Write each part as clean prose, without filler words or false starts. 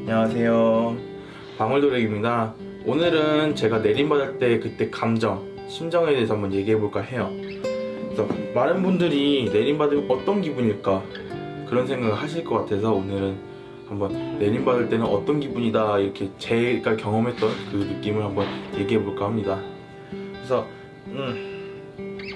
안녕하세요. 방울도렉입니다. 오늘은 제가 내림받을 때 그때 감정, 심정에 대해서 한번 얘기해볼까 해요. 그래서 많은 분들이 내림받으면 어떤 기분일까 그런 생각을 하실 것 같아서 오늘은 한번 내림받을 때는 어떤 기분이다 이렇게 제가 경험했던 그 느낌을 한번 얘기해볼까 합니다. 그래서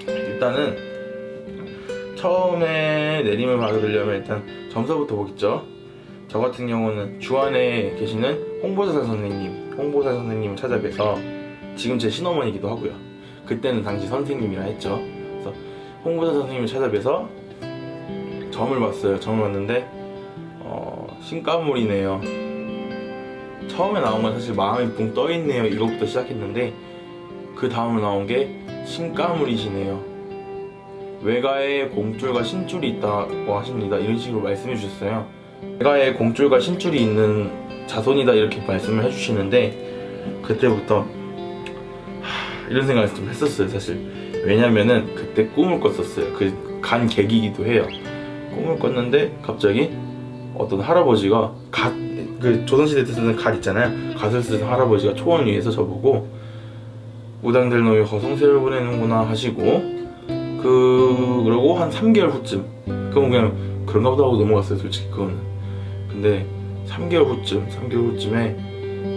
일단은 처음에 내림을 받으려면 일단 점서부터 보겠죠. 저 같은 경우는 주안에 계시는 홍보사 선생님을 찾아뵈서 지금 제 신어머니기도 하고요. 그때는 당시 선생님이라 했죠. 그래서 홍보사 선생님을 찾아뵈서 점을 봤어요. 점을 봤는데 신가물이네요. 처음에 나온 건 사실 마음이 붕 떠있네요 이것부터 시작했는데 그 다음으로 나온 게 신가물이시네요. 외가에 공줄과 신줄이 있다고 하십니다. 이런 식으로 말씀해 주셨어요. 외가에 공줄과 신줄이 있는 자손이다 이렇게 말씀을 해주시는데 그때부터 이런 생각을 좀 했었어요 사실. 왜냐면은 그때 꿈을 꿨었어요. 그 간 계기이기도 해요. 꿈을 꿨는데 갑자기 어떤 할아버지가 그 조선시대 때 쓰는 갓 있잖아요. 갓을 쓰는 할아버지가 초원 위에서 저보고 무당될 놈이 허송세를 보내는구나 하시고 그러고 한 3개월 후쯤 그건 그냥 그런가 보다 하고 넘어갔어요 솔직히 그거는. 근데 3개월 후쯤에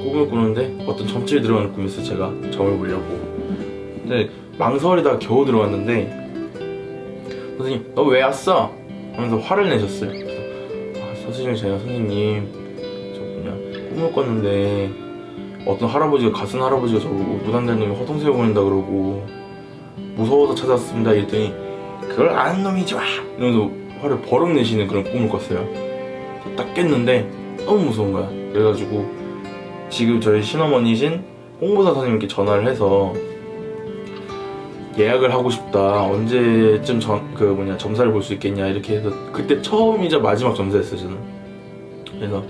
꿈을 꾸는데 어떤 점집이 들어가는 꿈이었어요. 제가 점을 보려고. 근데 망설이다가 겨우 들어갔는데 선생님 너 왜 왔어? 하면서 화를 내셨어요. 그래서 선생님 제가 선생님 저 그냥 꿈을 꿨는데 어떤 할아버지가 가슴 할아버지가 저보고 무당될 놈이 허송세워 보낸다 그러고 무서워서 찾아왔습니다 이랬더니 그걸 아는 놈이지 마! 이러면서 화를 버럭 내시는 그런 꿈을 꿨어요. 딱 깼는데 너무 무서운 거야. 그래가지고 지금 저희 신어머니신 홍보사 선생님께 전화를 해서 예약을 하고 싶다. 언제쯤 점사를 볼 수 있겠냐 이렇게 해서 그때 처음이자 마지막 점사였어요 저는. 그래서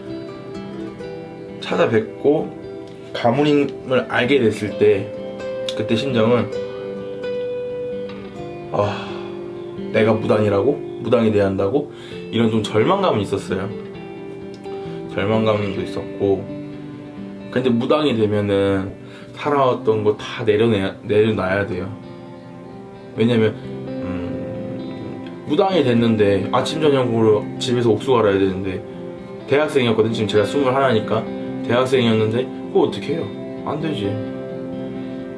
찾아뵙고 가문임을 알게 됐을 때 그때 심정은 내가 무당이 돼야 한다고? 이런 좀 절망감이 있었어요. 절망감도 있었고 근데 무당이 되면은 살아왔던 거 다 내려놔야 돼요. 왜냐면 무당이 됐는데 아침 저녁으로 집에서 옥수 갈아야 되는데 대학생이었거든. 지금 제가 21이니까 대학생이었는데 그거 어떻게 해요? 안 되지.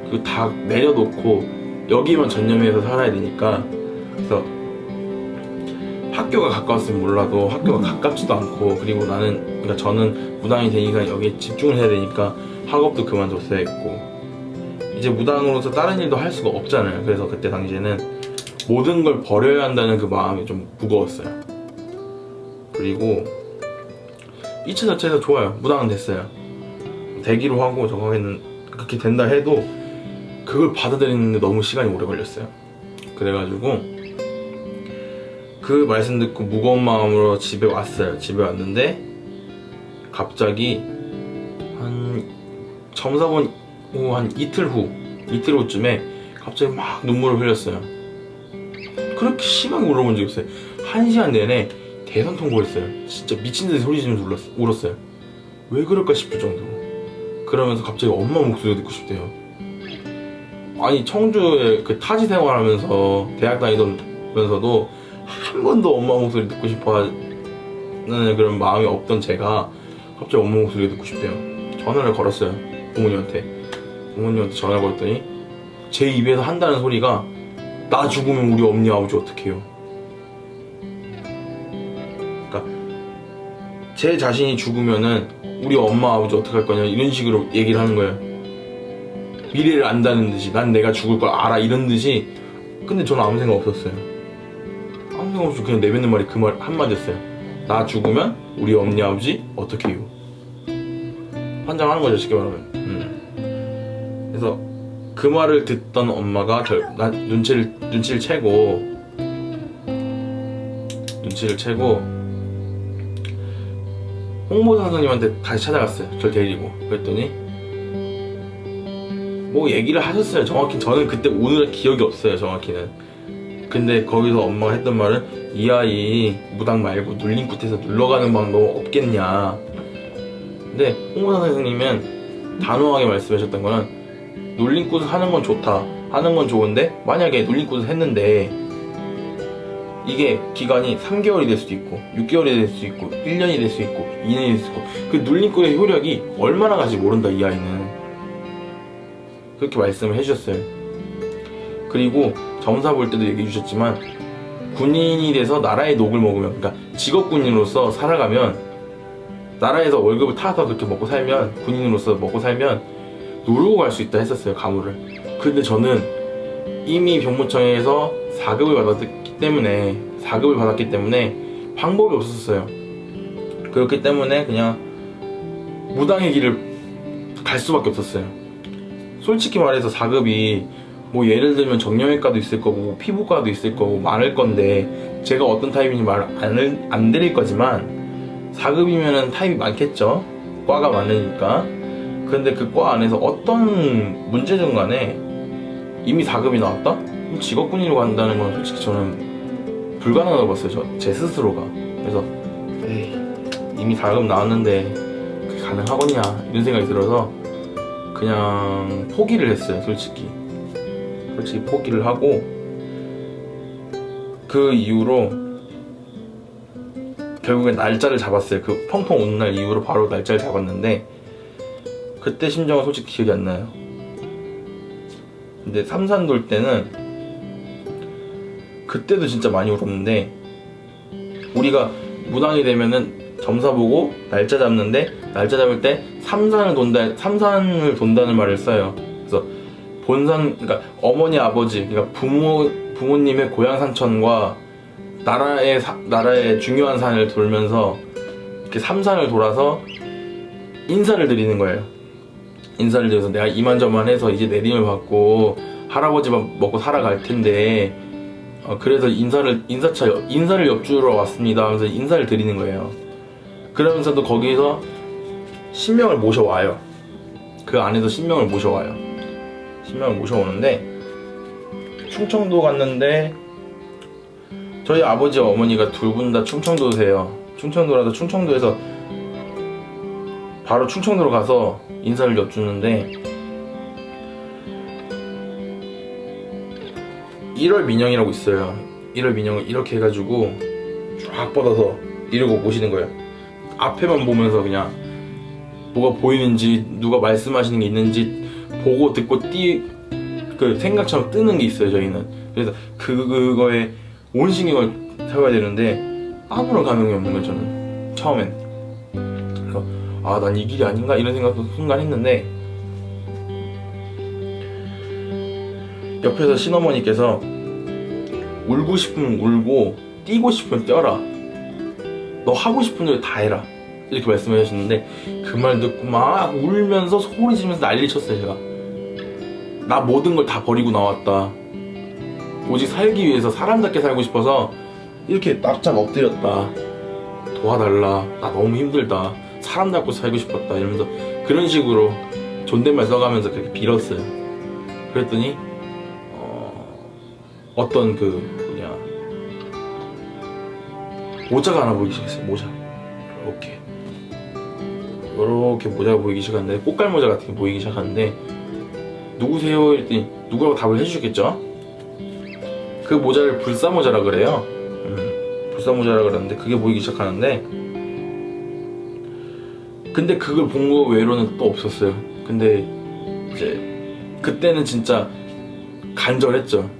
그거 다 내려놓고 여기만 전념해서 살아야 되니까. 그래서 학교가 가까웠으면 몰라도 학교가 가깝지도 않고 그리고 그러니까 저는 무당이 되니까 여기에 집중을 해야 되니까 학업도 그만뒀어야 했고 이제 무당으로서 다른 일도 할 수가 없잖아요. 그래서 그때 당시에는 모든 걸 버려야 한다는 그 마음이 좀 무거웠어요. 그리고 2차 자체에서 좋아요. 무당은 됐어요. 되기로 하고 저거 하겠는 그렇게 된다 해도 그걸 받아들이는데 너무 시간이 오래 걸렸어요. 그래가지고 그 말씀 듣고 무거운 마음으로 집에 왔어요. 집에 왔는데 갑자기 한 점사 본 후 한 이틀 후쯤에 갑자기 막 눈물을 흘렸어요. 그렇게 심하게 울어본 적이 없어요. 1시간 내내 대성통곡했어요. 진짜 미친듯이 소리 지르면서 울었어요. 왜 그럴까 싶을 정도로. 그러면서 갑자기 엄마 목소리가 듣고 싶대요. 아니 청주에 그 타지 생활하면서 대학 다니면서도 한 번도 엄마 목소리 듣고 싶어하는 그런 마음이 없던 제가 갑자기 엄마 목소리가 듣고 싶대요. 전화를 걸었어요. 부모님한테 전화를 걸었더니 제 입에서 한다는 소리가 나 죽으면 우리 엄니 아버지 어떡해요. 그러니까 제 자신이 죽으면은 우리 엄마 아버지 어떡할 거냐 이런 식으로 얘기를 하는 거예요. 미래를 안다는 듯이 난 내가 죽을 걸 알아 이런 듯이. 근데 저는 아무 생각 없었어요. 아무 생각 없이 그냥 내뱉는 말이 그 말 한마디였어요. 나 죽으면 우리 엄니 아버지 어떻게 해요. 환장하는 거죠 쉽게 말하면. 그래서 그 말을 듣던 엄마가 눈치를 채고 홍보사 선생님한테 다시 찾아갔어요. 저를 데리고. 그랬더니 뭐 얘기를 하셨어요. 정확히 저는 그때 오늘 기억이 없어요 정확히는. 근데 거기서 엄마가 했던 말은 이 아이 무당 말고 눌림끝에서 눌러가는 방법 없겠냐 근데 홍보사 선생님은 단호하게 말씀하셨던 거는 놀림굿을 하는 건 좋다, 하는 건 좋은데 만약에 놀림굿을 했는데 이게 기간이 3개월이 될 수도 있고 6개월이 될 수도 있고 1년이 될 수 있고 2년이 될 수 있고 그 눌림꿀의 효력이 얼마나 갈지 모른다 이 아이는. 그렇게 말씀을 해주셨어요. 그리고 점사 볼 때도 얘기해 주셨지만 군인이 돼서 나라의 녹을 먹으면, 그러니까 직업군인으로서 살아가면 나라에서 월급을 타서 그렇게 먹고 살면, 군인으로서 먹고 살면 누르고 갈 수 있다 했었어요, 가물을. 근데 저는 이미 병무청에서 4급을 받았기 때문에 방법이 없었어요. 그렇기 때문에 그냥 무당의 길을 갈 수밖에 없었어요. 솔직히 말해서 4급이 뭐 예를 들면 정형외과도 있을 거고 피부과도 있을 거고 많을 건데 제가 어떤 타입인지 말 안 드릴 거지만 4급이면은 타입이 많겠죠. 과가 많으니까. 근데 그 과 안에서 어떤 문제든 간에 이미 4급이 나왔다? 그럼 직업군인으로 간다는 건 솔직히 저는 불가능하다고 봤어요. 제 스스로가. 그래서 에이, 이미 4급 나왔는데 그게 가능하겠냐 이런 생각이 들어서 그냥 포기를 했어요. 솔직히 포기를 하고 그 이후로 결국엔 날짜를 잡았어요. 그 펑펑 오는 날 이후로 바로 날짜를 잡았는데 그때 심정은 솔직히 기억이 안 나요. 근데 삼산 돌 때는 그때도 진짜 많이 울었는데, 우리가 무당이 되면은 점사 보고 날짜 잡는데, 날짜 잡을 때 삼산을 돈다는 말을 써요. 그래서 본산, 그러니까 어머니 아버지, 그러니까 부모님의 고향 산천과 나라의 중요한 산을 돌면서 이렇게 삼산을 돌아서 인사를 드리는 거예요. 인사를 드려서 내가 이만저만해서 이제 내림을 받고 할아버지만 먹고 살아갈 텐데 그래서 인사를 엽주러 왔습니다 하면서 인사를 드리는 거예요. 그러면서도 거기서 신명을 모셔와요. 그 안에서 신명을 모셔오는데 충청도 갔는데 저희 아버지와 어머니가 둘 분 다 충청도세요. 충청도라서 충청도에서 바로 충청도로 가서 인사를 엿주는데 1월 민영이라고 있어요. 1월 민영을 이렇게 해가지고 쫙 뻗어서 이러고 모시는 거예요. 앞에만 보면서 그냥 뭐가 보이는지 누가 말씀하시는 게 있는지 보고 듣고 그 생각처럼 뜨는 게 있어요. 저희는. 그래서 그거에 온 신경을 세워야 되는데 아무런 감흥이 없는 거예요. 저는 처음엔. 그래서 난 이 길이 아닌가 이런 생각도 순간 했는데 옆에서 신어머니께서 울고 싶으면 울고 뛰고 싶으면 뛰어라, 너 하고 싶은 일 다 해라 이렇게 말씀을 하셨는데 그 말 듣고 막 울면서 소리 지르면서 난리 쳤어요. 제가 나 모든 걸 다 버리고 나왔다, 오직 살기 위해서 사람답게 살고 싶어서 이렇게 납작 엎드렸다, 도와달라, 나 너무 힘들다, 사람답고 살고 싶었다 이러면서 그런 식으로 존댓말 써가면서 그렇게 빌었어요. 그랬더니 어떤 모자가 하나 보이기 시작했어요. 모자 이렇게 모자가 보이기 시작하는데 꽃갈 모자 같은 게 보이기 시작하는데 누구세요? 이랬더니 누구라고 답을 해주셨겠죠? 그 모자를 불사모자라 그래요. 불사모자라 그러는데 그게 보이기 시작하는데 근데 그걸 본 거 외로는 또 없었어요. 근데 이제 그때는 진짜 간절했죠.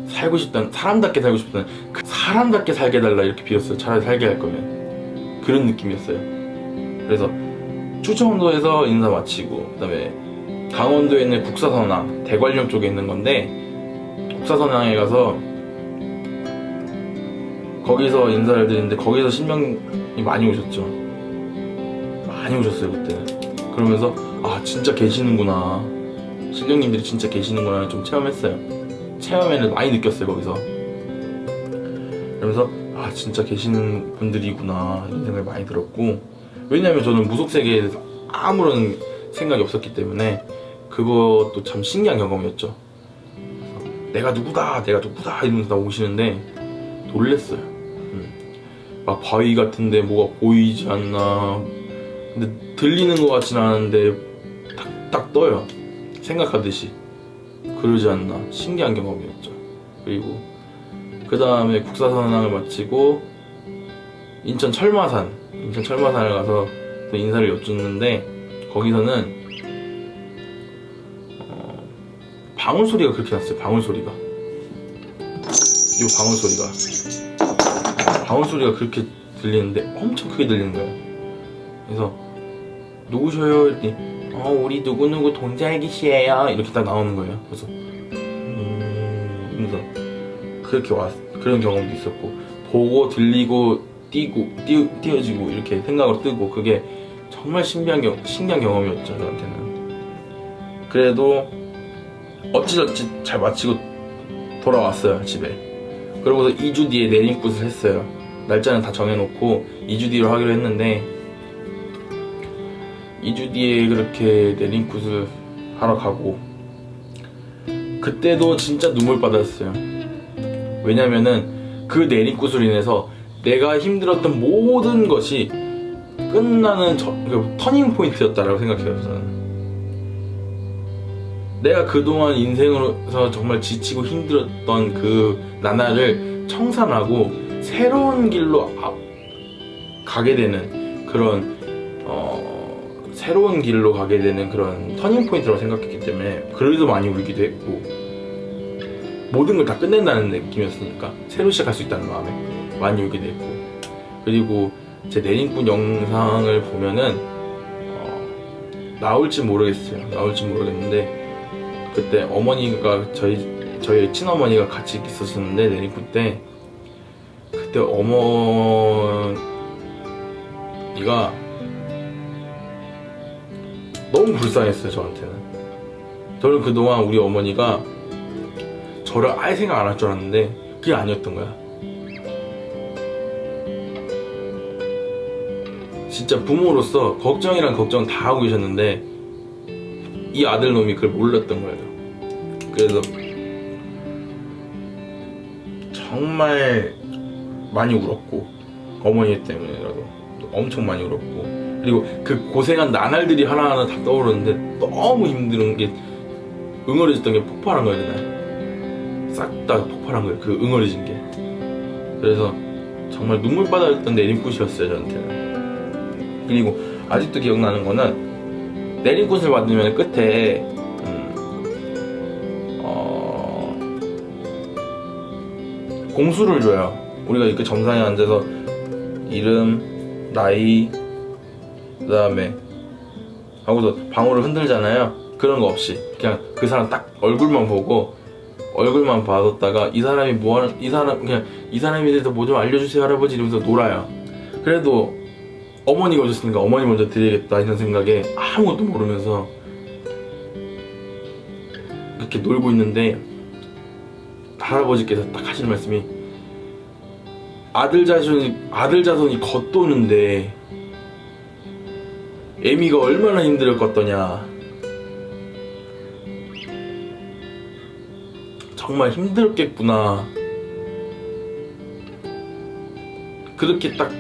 살고 싶다는, 사람답게 살고 싶다는, 사람답게 살게 해달라 이렇게 빌었어요. 차라리 살게 할 거면. 그런 느낌이었어요. 그래서 충청도에서 인사 마치고 그 다음에 강원도에 있는 국사선왕, 대관령 쪽에 있는 건데 국사선왕에 가서 거기서 인사를 드리는데 거기서 신명이 많이 오셨죠. 많이 오셨어요 그때는. 그러면서 진짜 계시는구나, 신령님들이 진짜 계시는구나 좀 체험했어요. 체험에는 많이 느꼈어요 거기서. 그러면서 진짜 계시는 분들이구나 이런 생각이 많이 들었고, 왜냐면 저는 무속세계에 대해서 아무런 생각이 없었기 때문에 그것도 참 신기한 경험이었죠. 내가 누구다 이러면서 나오시는데 놀랬어요. 막 바위 같은데 뭐가 보이지 않나, 근데 들리는 것 같지는 않은데 딱 떠요. 생각하듯이. 그러지 않나. 신기한 경험이었죠. 그리고 그 다음에 국사선항을 마치고 인천 철마산을 가서 또 인사를 여쭙는데 방울 소리가 그렇게 났어요. 방울 소리가 그렇게 들리는데 엄청 크게 들리는 거예요. 그래서 누구셔요? 했더니 우리 누구누구 동자애기씨예요 이렇게 딱 나오는 거예요. 그래서 그래서 그런 경험도 있었고, 보고 들리고 띄어지고 이렇게 생각으로 뜨고, 그게 정말 신기한 경험이었죠 저한테는. 그래도 어찌저찌 잘 마치고 돌아왔어요 집에. 그러고서 2주 뒤에 내림굿을 했어요. 날짜는 다 정해놓고 2주 뒤로 하기로 했는데 2주 뒤에 그렇게 내림굿을 하러 가고, 그때도 진짜 눈물바다였어요. 왜냐면은 그 내림굿으로 인해서 내가 힘들었던 모든 것이 끝나는 터닝 포인트였다라고 생각해요 저는. 내가 그동안 인생으로서 정말 지치고 힘들었던 그 나날을 청산하고 새로운 길로 가게 되는 그런 터닝 포인트라고 생각했기 때문에 그래도 많이 울기도 했고, 모든 걸 다 끝낸다는 느낌이었으니까 새로 시작할 수 있다는 마음에 많이 울기도 했고. 그리고 제 내림굿 영상을 보면은 나올지 모르겠는데 그때 어머니가 저희 친어머니가 같이 있었었는데 내림굿 때 그때 어머니가 너무 불쌍했어요 저한테는. 저는 그동안 우리 어머니가 저를 아예 생각 안 할 줄 알았는데 그게 아니었던 거야. 진짜 부모로서 걱정이란 걱정 다 하고 계셨는데 이 아들놈이 그걸 몰랐던 거예요. 그래서 정말 많이 울었고, 어머니 때문에라도 엄청 많이 울었고, 그리고 그 고생한 나날들이 하나하나 다 떠오르는데 너무 힘든 게, 응어리졌던 게 폭발한 거야 그날. 싹 다 폭발한 거예요, 그 응어리진 게. 그래서 정말 눈물바다였던 내림굿이었어요 저한테는. 그리고 아직도 기억나는 거는 내림굿을 받으면 끝에 공수를 줘요. 우리가 이렇게 정상에 앉아서 이름, 나이, 그 다음에 하고서 방울을 흔들잖아요. 그런 거 없이 그냥 그 사람 딱 얼굴만 받았다가 이 사람에 대해서 뭐 좀 알려주세요 할아버지 이러면서 놀아요. 그래도 어머니가 오셨으니까 어머니 먼저 드리겠다 이런 생각에 아무것도 모르면서 이렇게 놀고 있는데 할아버지께서 딱 하시는 말씀이, 아들 자손이 겉도는데 애미가 얼마나 힘들었겠더냐. 정말 힘들었겠구나. 그렇게 딱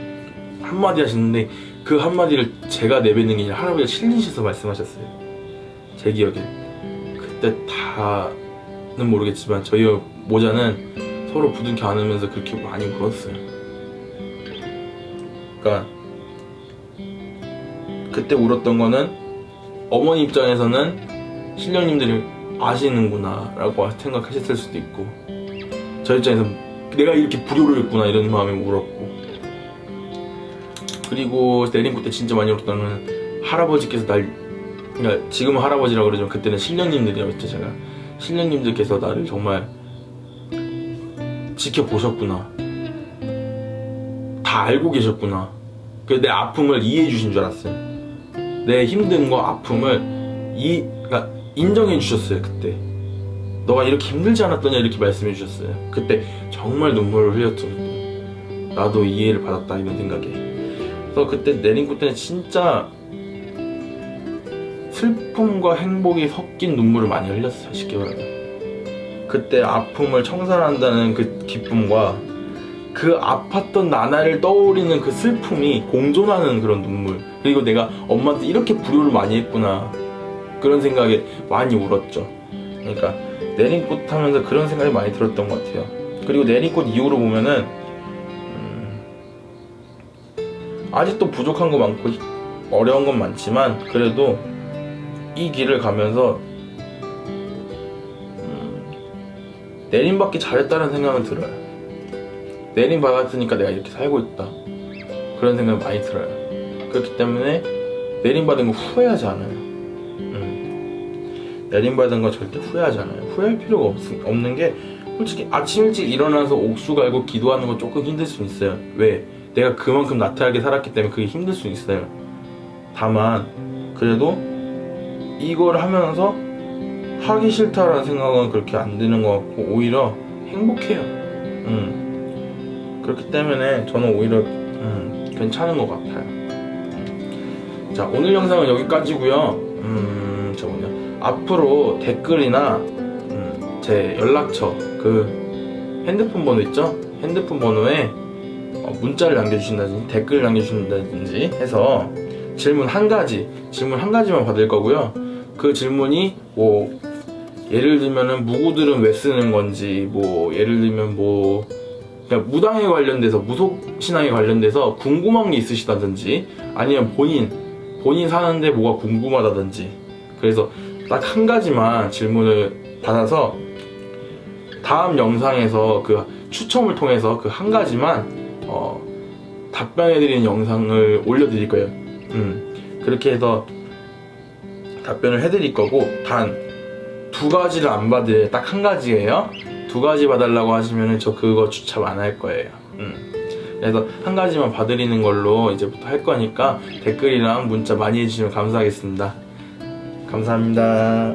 한마디 하시는데 그 한마디를 제가 내뱉는 게 아니라 할아버지가 실리셔서 말씀하셨어요. 제 기억에. 그때 다는 모르겠지만 저희 모자는 서로 부둥켜 안으면서 그렇게 많이 울었어요. 그러니까 그때 울었던 거는 어머니 입장에서는 신령님들이 아시는구나 라고 생각하셨을 수도 있고, 저 입장에서 내가 이렇게 불효를 했구나 이런 마음에 울었고. 그리고 내림굿 때 진짜 많이 울었던 건 할아버지께서 그러니까 지금은 할아버지라고 그러지만 그때는 신령님들이라고 했죠. 제가 신령님들께서 나를 정말 지켜보셨구나, 다 알고 계셨구나. 내 아픔을 이해해 주신 줄 알았어요. 내 힘든 거, 아픔을 그러니까 인정해 주셨어요. 그때 너가 이렇게 힘들지 않았더냐 이렇게 말씀해 주셨어요. 그때 정말 눈물을 흘렸죠. 나도 이해를 받았다 이런 생각에. 그래서 그때 내림굿 때는 진짜 슬픔과 행복이 섞인 눈물을 많이 흘렸어요. 쉽게 말하면 그때 아픔을 청산한다는 그 기쁨과 그 아팠던 나날을 떠올리는 그 슬픔이 공존하는 그런 눈물. 그리고 내가 엄마한테 이렇게 불효를 많이 했구나, 그런 생각에 많이 울었죠. 그러니까 내린꽃 하면서 그런 생각이 많이 들었던 것 같아요. 그리고 내린꽃 이후로 보면은 아직도 부족한 거 많고 어려운 건 많지만 그래도 이 길을 가면서 내림받기 잘했다는 생각은 들어요. 내림받았으니까 내가 이렇게 살고 있다, 그런 생각이 많이 들어요. 그렇기 때문에 내림받은 거 후회하지 않아요. 내림받은 거 절대 후회하지 않아요. 후회할 필요가 없는 게, 솔직히 아침 일찍 일어나서 옥수 갈고 기도하는 건 조금 힘들 수 있어요. 왜? 내가 그만큼 나태하게 살았기 때문에 그게 힘들 수 있어요. 다만 그래도 이걸 하면서 하기 싫다라는 생각은 그렇게 안 드는 것 같고 오히려 행복해요. 그렇기 때문에 저는 오히려 괜찮은 것 같아요. 자, 오늘 영상은 여기까지고요. 앞으로 댓글이나 제 연락처, 그 핸드폰 번호 있죠? 핸드폰 번호에 문자를 남겨주신다든지 댓글을 남겨주신다든지 해서 질문 한 가지만 받을 거고요. 그 질문이 뭐 예를 들면은 무구들은 왜 쓰는 건지, 뭐 예를 들면 뭐 그냥 무당에 관련돼서, 무속신앙에 관련돼서 궁금한 게 있으시다든지, 아니면 본인 사는데 뭐가 궁금하다든지, 그래서 딱 한 가지만 질문을 받아서 다음 영상에서 그 추첨을 통해서 그 한 가지만 답변해드리는 영상을 올려드릴 거예요. 그렇게 해서 답변을 해드릴 거고, 단 2가지를 안 받을, 딱 한 가지예요. 2가지 봐달라고 하시면은 저 그거 추첨 안 할 거예요. 그래서 한 가지만 봐드리는 걸로 이제부터 할 거니까 댓글이랑 문자 많이 해주시면 감사하겠습니다. 감사합니다.